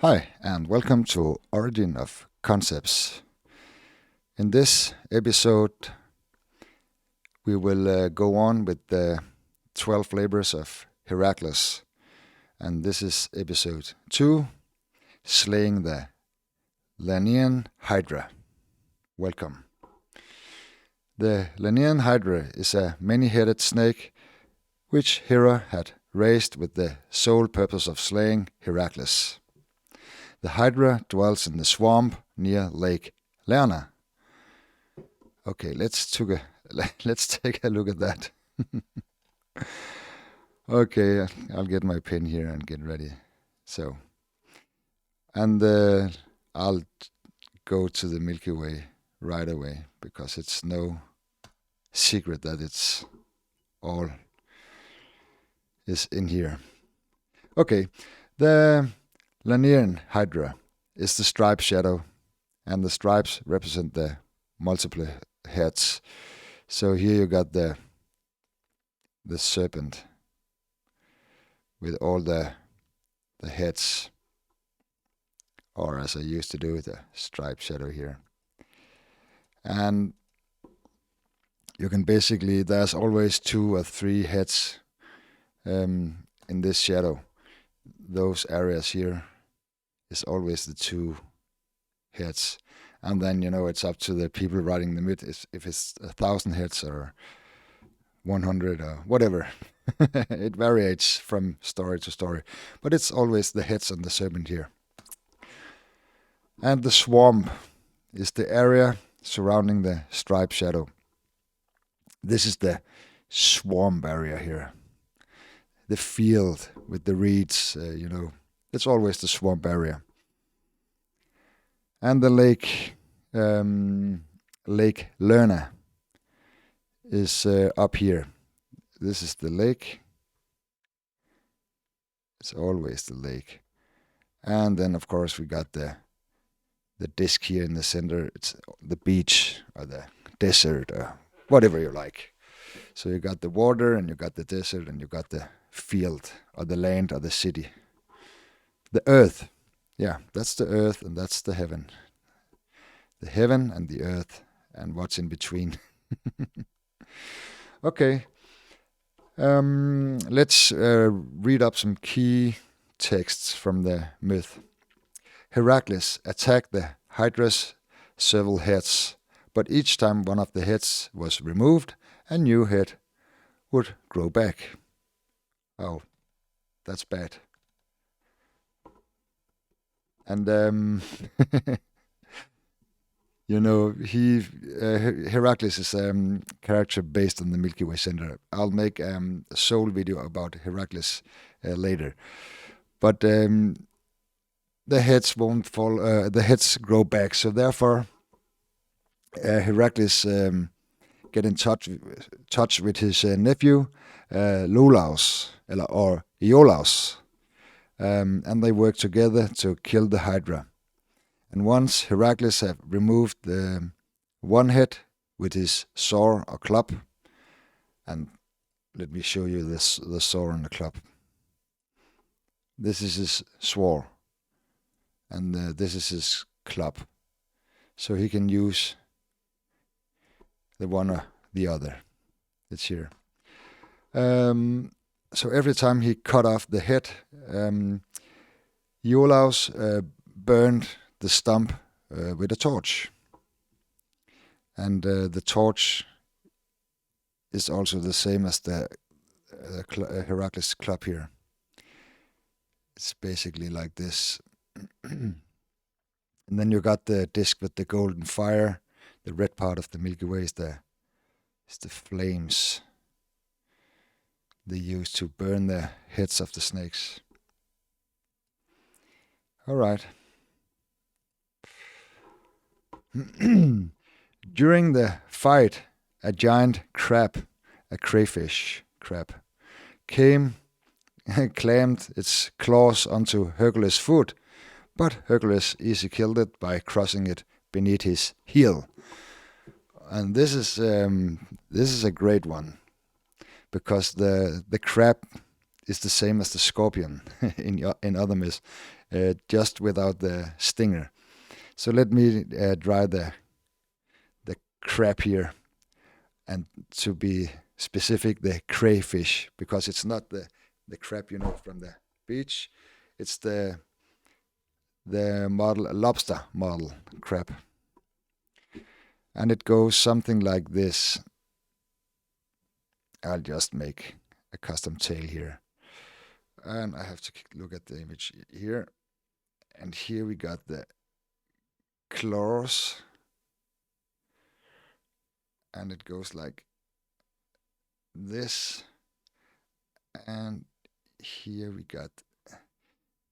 Hi, and welcome to Origin of Concepts. In this episode, we will go on with the 12 labors of Heracles. And this is episode 2, Slaying the Lernean Hydra. Welcome. The Lernean Hydra is a many-headed snake which Hera had raised with the sole purpose of slaying Heracles. The Hydra dwells in the swamp near Lake Lerna. Okay, let's take a look at that. Okay, I'll get my pen here and get ready. So, and I'll go to the Milky Way right away because it's no secret that it's all is in here. Okay, the Lernean Hydra is the striped shadow, and the stripes represent the multiple heads. So here you got the serpent with all the heads, or as I used to do, the striped shadow here. And you can basically, there's always 2 or 3 heads in this shadow. Those areas here is always the 2 heads. And then, it's up to the people writing the myth if it's 1,000 heads or 100 or whatever. It varies from story to story. But it's always the heads on the serpent here. And the swamp is the area surrounding the striped shadow. This is the swamp area here. The field with the reeds, it's always the swamp area. And the lake, Lake Lerna, is up here. This is the lake. It's always the lake. And then, of course, we got the disc here in the center. It's the beach or the desert or whatever you like. So you got the water and you got the desert and you got the field or the land or the city. The earth. Yeah, that's the earth and that's the heaven. The heaven and the earth and what's in between. Okay. Let's read up some key texts from the myth. Heracles attacked the Hydra's several heads, but each time one of the heads was removed, a new head would grow back. Oh, that's bad. And Heracles is a character based on the Milky Way Center. I'll make a sole video about Heracles later. But the heads won't fall. The heads grow back, so therefore Heracles get in touch with his nephew Iolaus, and they work together to kill the Hydra. And once Heracles have removed the one head with his sword or club, and let me show you the sword and the club. This is his sword, and this is his club. So he can use the one or the other. It's here. So every time he cut off the head, Iolaus burned the stump with a torch. And the torch is also the same as the Heracles club here. It's basically like this. And then you got the disc with the golden fire. The red part of the Milky Way is the flames they use to burn the heads of the snakes. All right. During the fight, a giant crab, a crayfish crab, came and clammed its claws onto Hercules' foot, but Hercules easily killed it by crushing it beneath his heel. And this is a great one, because the crab is the same as the scorpion in other myths, just without the stinger. So let me draw the crab here, and to be specific, the crayfish, because it's not the crab from the beach. It's the lobster model crab. And it goes something like this. I'll just make a custom tail here. And I have to look at the image here. And here we got the claws. And it goes like this. And here we got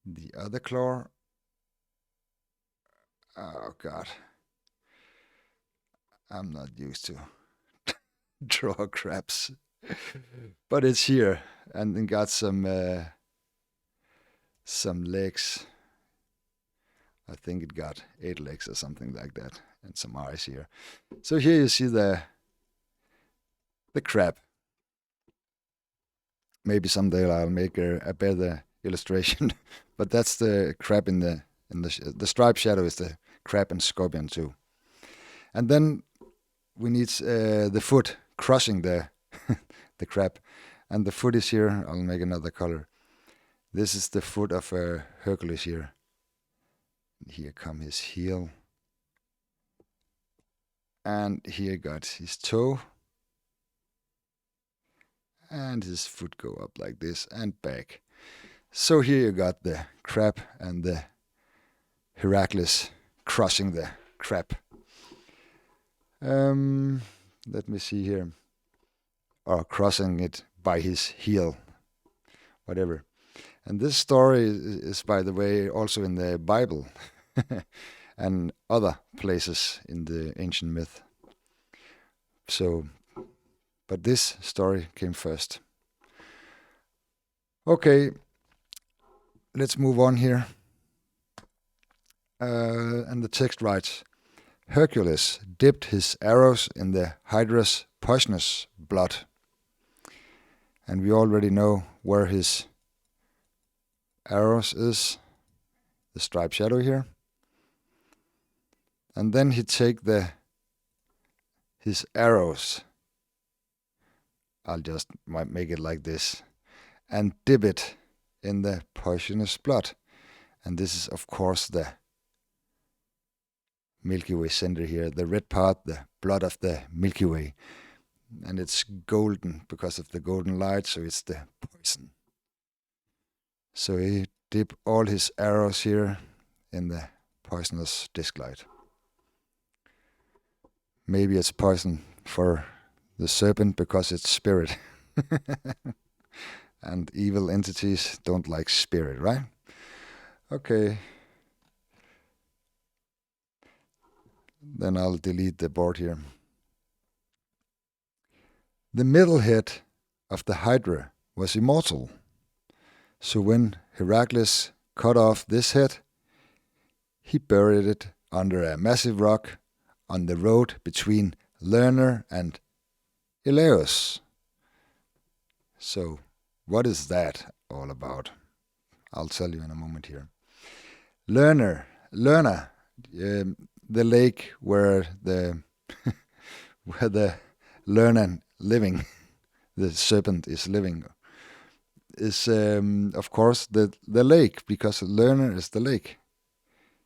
the other claw. Oh God. I'm not used to draw crabs. But it's here, and then got some legs. I think it got 8 legs or something like that, and some eyes here. So here you see the crab. Maybe someday I'll make a better illustration, but that's the crab in the striped shadow is the crab and scorpion too. And then we need the foot crushing the crab, and the foot is here. I'll make another color. This is the foot of Hercules here. Here come his heel, and here got his toe, and his foot go up like this and back. So here you got the crab and the Heracles crushing the crab. Let me see here. Or crossing it by his heel, whatever. And this story is, by the way, also in the Bible and other places in the ancient myth. So, but this story came first. Okay, let's move on here. And the text writes, Hercules dipped his arrows in the Hydra's poisonous blood. And we already know where his arrows is, the striped shadow here. And then he take his arrows, I'll just make it like this, and dip it in the poisonous blood. And this is of course the Milky Way center here, the red part, the blood of the Milky Way. And it's golden because of the golden light, so it's the poison. So he dip all his arrows here in the poisonous disc light. Maybe it's poison for the serpent because it's spirit. And evil entities don't like spirit, right? Okay. Then I'll delete the board here. The middle head of the Hydra was immortal. So when Heracles cut off this head, he buried it under a massive rock on the road between Lernean and Eleus. So what is that all about? I'll tell you in a moment here. Lerna, the lake where the Lernean living, the serpent is living, is of course the lake, because Lernean is the lake.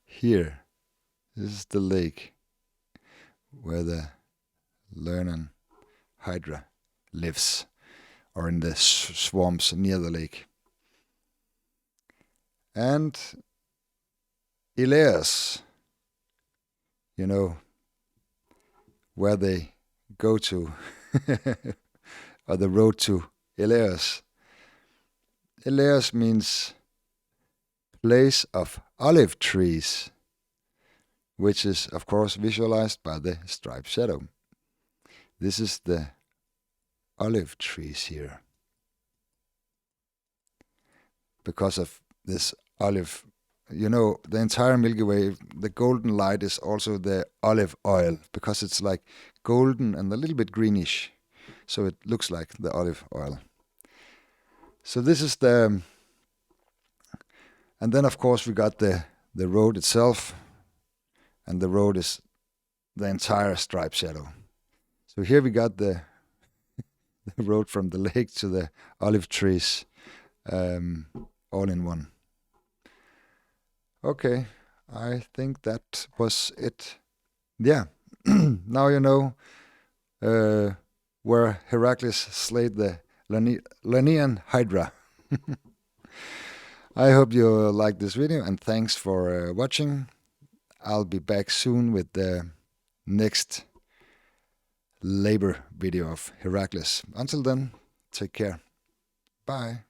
Here, this is the lake where the Lernean Hydra lives, or in the swamps near the lake. And Eleus, you know, where they go to, or the road to Eleus. Eleus means place of olive trees, which is of course visualized by the striped shadow. This is the olive trees here. Because of this olive, you know, the entire Milky Way, the golden light is also the olive oil, because it's like golden and a little bit greenish. So it looks like the olive oil. So this is the, and then of course we got the road itself, and the road is the entire stripe shadow. So here we got the road from the lake to the olive trees, all in one. Okay, I think that was it. Yeah, now you know where Heracles slayed the Lernean Hydra. I hope you liked this video, and thanks for watching. I'll be back soon with the next labor video of Heracles. Until then, take care. Bye.